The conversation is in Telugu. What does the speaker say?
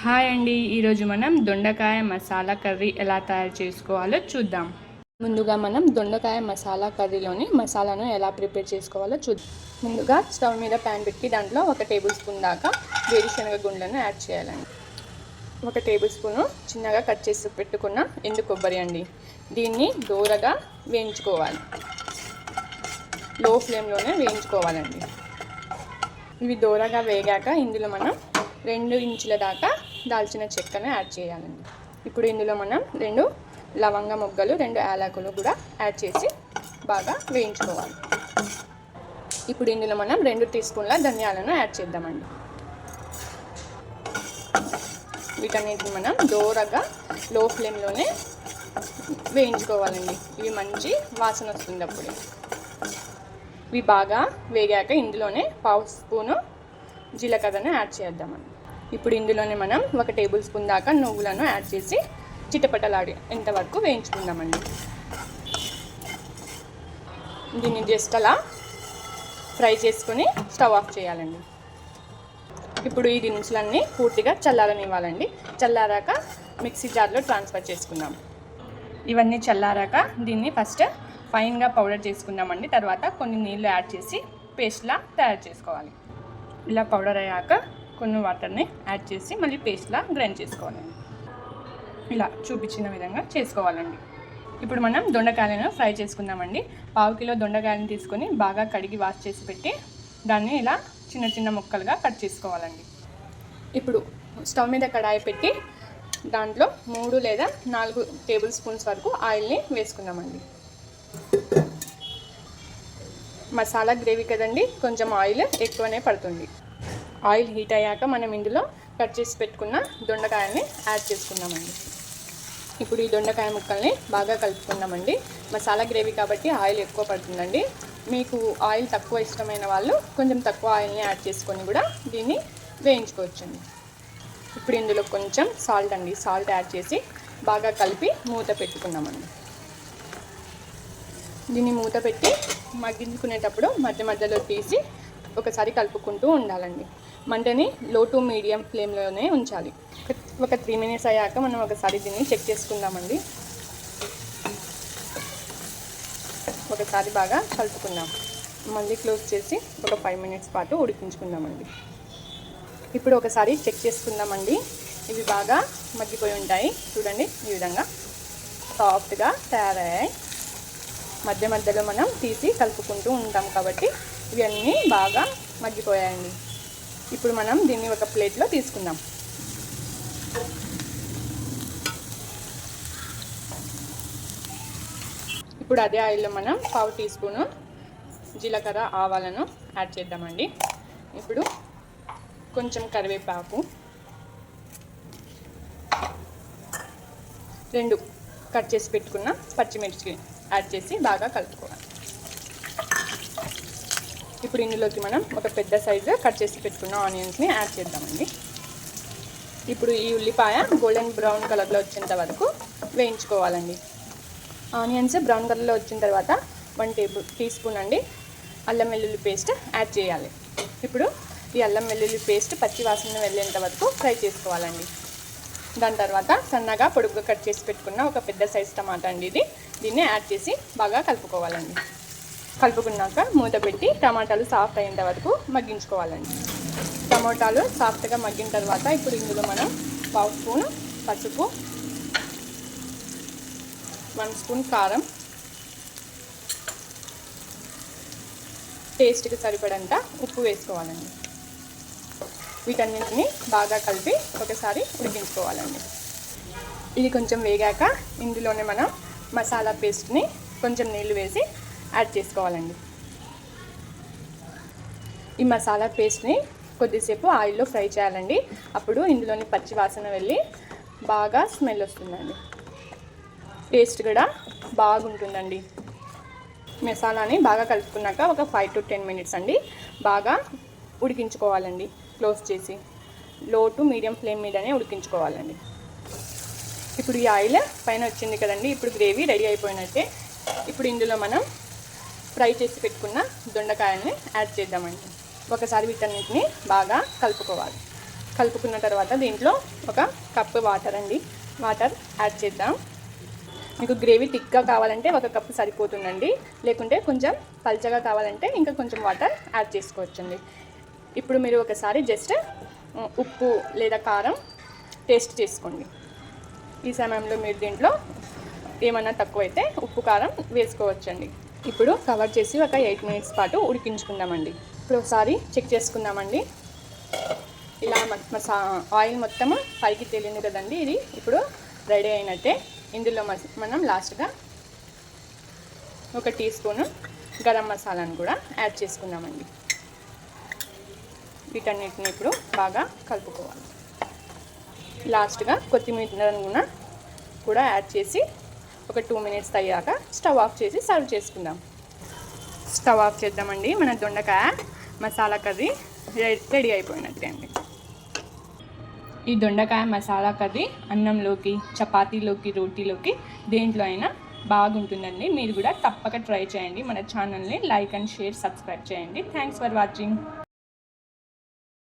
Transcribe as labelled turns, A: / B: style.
A: హాయ్ అండి, ఈరోజు మనం దొండకాయ మసాలా కర్రీ ఎలా తయారు చేసుకోవాలో చూద్దాం. ముందుగా మనం దొండకాయ మసాలా కర్రీలోని మసాలాను ఎలా ప్రిపేర్ చేసుకోవాలో చూద్దాం. ముందుగా స్టవ్ మీద ప్యాన్ పెట్టి దాంట్లో 1 టేబుల్ స్పూన్ దాకా వేరుశనగ గుండ్లను యాడ్ చేయాలండి. 1 టేబుల్ స్పూను చిన్నగా కట్ చేసి పెట్టుకున్న ఎండు కొబ్బరి అండి. దీన్ని దోరగా వేయించుకోవాలి. లో ఫ్లేమ్లోనే వేయించుకోవాలండి. ఇవి దోరగా వేగాక ఇందులో మనం 2 ఇంచుల దాకా దాల్చిన చెక్కను యాడ్ చేయాలండి. ఇప్పుడు ఇందులో మనం 2 లవంగ మొగ్గలు, 2 యాలకులు కూడా యాడ్ చేసి బాగా వేయించుకోవాలి. ఇప్పుడు ఇందులో మనం 2 టీ స్పూన్ల ధనియాలను యాడ్ చేద్దామండి. వీటన్నిటిని మనం దోరగా లో ఫ్లేమ్లోనే వేయించుకోవాలండి. ఇవి మంచి వాసన వస్తుంది. అప్పుడు ఇవి బాగా వేగాక ఇందులోనే 1/2 స్పూను జీలకర్రను యాడ్ చేద్దామండి. ఇప్పుడు ఇందులోనే మనం 1 టేబుల్ స్పూన్ దాకా నువ్వులను యాడ్ చేసి చిటపటలాడేంత వరకు వేయించుకుందామండి. దీన్ని జస్ట్ అలా ఫ్రై చేసుకొని స్టవ్ ఆఫ్ చేయాలండి. ఇప్పుడు ఈ దినుసులన్నీ పూర్తిగా చల్లారనివ్వాలండి. చల్లారాక మిక్సీ జార్లో ట్రాన్స్ఫర్ చేసుకుందాం. ఇవన్నీ చల్లారాక దీన్ని ఫస్ట్ ఫైన్గా పౌడర్ చేసుకుందామండి. తర్వాత కొన్ని నీళ్ళు యాడ్ చేసి పేస్ట్లా తయారు చేసుకోవాలి. ఇలా పౌడర్ అయ్యాక కొన్ని వాటర్ని యాడ్ చేసి మళ్ళీ పేస్ట్లా గ్రైండ్ చేసుకోవాలండి. ఇలా చూపించిన విధంగా చేసుకోవాలండి. ఇప్పుడు మనం దొండకాయలను ఫ్రై చేసుకుందామండి. 1/2 కిలో దొండకాయలను తీసుకొని బాగా కడిగి వాష్ చేసి పెట్టి దాన్ని ఇలా చిన్న చిన్న ముక్కలుగా కట్ చేసుకోవాలండి. ఇప్పుడు స్టవ్ మీద కడాయి పెట్టి దాంట్లో 3 లేదా 4 టేబుల్ స్పూన్స్ వరకు ఆయిల్ని వేసుకుందామండి. మసాలా గ్రేవీ కదండి, కొంచెం ఆయిల్ ఎక్కువనే పడుతుంది. ఆయిల్ హీట్ అయ్యాక మనం ఇందులో కట్ చేసి పెట్టుకున్న దొండకాయల్ని యాడ్ చేసుకుందామండి. ఇప్పుడు ఈ దొండకాయ ముక్కల్ని బాగా కలుపుకుందామండి. మసాలా గ్రేవీ కాబట్టి ఆయిల్ ఎక్కువ పడుతుందండి. మీకు ఆయిల్ తక్కువ ఇష్టమైన వాళ్ళు కొంచెం తక్కువ ఆయిల్ని యాడ్ చేసుకొని కూడా దీన్ని వేయించుకోవచ్చండి. ఇప్పుడు ఇందులో కొంచెం సాల్ట్ యాడ్ చేసి బాగా కలిపి మూత పెట్టుకుందామండి. దీన్ని మూత పెట్టి మగ్గించుకునేటప్పుడు మధ్య మధ్యలో తీసి ఒకసారి కలుపుకుంటూ ఉండాలండి. మంటని లో టు మీడియం ఫ్లేమ్లోనే ఉంచాలి. ఒక 3 మినిట్స్ అయ్యాక మనం ఒకసారి దీన్ని చెక్ చేసుకుందామండి. ఒకసారి బాగా కలుపుకుందాం. మళ్ళీ క్లోజ్ చేసి ఒక 5 మినిట్స్ పాటు ఉడికించుకుందామండి. ఇప్పుడు ఒకసారి చెక్ చేసుకుందామండి. ఇవి బాగా మగ్గిపోయి ఉంటాయి. చూడండి, ఈ విధంగా సాఫ్ట్గా తయారయ్యాయి. మధ్య మధ్యలో మనం తీసి కలుపుకుంటూ ఉంటాం కాబట్టి ఇవన్నీ బాగా మగ్గిపోయాయండి. ఇప్పుడు మనం దీన్ని ఒక ప్లేట్లో తీసుకుందాం. ఇప్పుడు అదే ఆయిల్లో మనం 1/2 టీ స్పూను జీలకర్ర ఆవాలను యాడ్ చేద్దామండి. ఇప్పుడు కొంచెం కరివేపాకు, 2 కట్ చేసి పెట్టుకున్న పచ్చిమిర్చి యాడ్ చేసి బాగా కలుపుకోవాలి. ఇప్పుడు ఇందులోకి మనం ఒక పెద్ద సైజు కట్ చేసి పెట్టుకున్న ఆనియన్స్ని యాడ్ చేద్దామండి. ఇప్పుడు ఈ ఉల్లిపాయ గోల్డెన్ బ్రౌన్ కలర్లో వచ్చేంత వరకు వేయించుకోవాలండి. ఆనియన్స్ బ్రౌన్ కలర్లో వచ్చిన తర్వాత 1 టీ స్పూన్ అండి అల్లం వెల్లుల్లి పేస్ట్ యాడ్ చేయాలి. ఇప్పుడు ఈ అల్లం వెల్లుల్లి పేస్ట్ పచ్చి వాసన వెళ్ళేంత వరకు ఫ్రై చేసుకోవాలండి. దాని తర్వాత సన్నగా పొడుగ్గా కట్ చేసి పెట్టుకున్న ఒక పెద్ద సైజు టమాటా అండి దీన్ని యాడ్ చేసి బాగా కలుపుకోవాలండి. కలుపుకున్నాక మూత పెట్టి టమాటాలు సాఫ్ట్ అయ్యేంత వరకు మగ్గించుకోవాలండి. టమాటాలు సాఫ్ట్గా మగ్గిన తర్వాత ఇప్పుడు ఇందులో మనం 1/2 స్పూను పసుపు, 1 స్పూన్ కారం, టేస్ట్కి సరిపడంత ఉప్పు వేసుకోవాలండి. వీటన్నింటినీ బాగా కలిపి ఒకసారి ఉడికించుకోవాలండి. ఇది కొంచెం వేగాక ఇందులోనే మనం మసాలా పేస్ట్ని కొంచెం నీళ్ళు వేసి యాడ్ చేసుకోవాలండి. ఈ మసాలా పేస్ట్ని కొద్దిసేపు ఆయిల్లో ఫ్రై చేయాలండి. అప్పుడు ఇందులోని పచ్చి వాసన వెళ్ళి బాగా స్మెల్ వస్తుందండి. టేస్ట్ కూడా బాగుంటుందండి. మసాలాని బాగా కలుపుకున్నాక ఒక 5 to 10 మినిట్స్ అండి బాగా ఉడికించుకోవాలండి. క్లోజ్ చేసి లో టు మీడియం ఫ్లేమ్ మీదనే ఉడికించుకోవాలండి. ఇప్పుడు ఈ ఆయిల్ పైన వచ్చింది కదండి, ఇప్పుడు గ్రేవీ రెడీ అయిపోయినట్టే. ఇప్పుడు ఇందులో మనం ఫ్రై చేసి పెట్టుకున్న దొండకాయల్ని యాడ్ చేద్దామండి. ఒకసారి వీటన్నిటిని బాగా కలుపుకోవాలి. కలుపుకున్న తర్వాత దీంట్లో ఒక కప్పు వాటర్ అండి, వాటర్ యాడ్ చేద్దాం. మీకు గ్రేవీ థిక్గా కావాలంటే ఒక కప్పు సరిపోతుందండి, లేకుంటే కొంచెం పల్చగా కావాలంటే ఇంకా కొంచెం వాటర్ యాడ్ చేసుకోవచ్చండి. ఇప్పుడు మీరు ఒకసారి జస్ట్ ఉప్పు లేదా కారం టేస్ట్ చేసుకోండి. ఈ సమయంలో మీరు దీంట్లో ఏమన్నా తక్కువైతే ఉప్పు కారం వేసుకోవచ్చండి. ఇప్పుడు కవర్ చేసి ఒక 8 మినిట్స్ పాటు ఉడికించుకుందామండి. ఇప్పుడు ఒకసారి చెక్ చేసుకుందామండి. ఇలా ఆయిల్ మొత్తము పైకి తేలింది కదండి, ఇది ఇప్పుడు రెడీ అయినట్టే. ఇందులో మనం లాస్ట్గా ఒక టీ స్పూన్ గరం మసాలాను కూడా యాడ్ చేసుకుందామండి. వీటన్నిటిని ఇప్పుడు బాగా కలుపుకోవాలి. లాస్ట్గా కొత్తిమీర కూడా యాడ్ చేసి ఒక 2 మినిట్స్ అయ్యాక స్టవ్ ఆఫ్ చేసి సర్వ్ చేసుకుందాం. స్టవ్ ఆఫ్ చేద్దామండి. మన దొండకాయ మసాలా కర్రీ రెడీ అయిపోయినట్టే అండి. ఈ దొండకాయ మసాలా కర్రీ అన్నంలోకి, చపాతీలోకి, రోటీలోకి దేంట్లో అయినా బాగుంటుందండి. మీరు కూడా తప్పక ట్రై చేయండి. మన ఛానల్ని లైక్ అండ్ షేర్, సబ్స్క్రైబ్ చేయండి. Thanks for watching.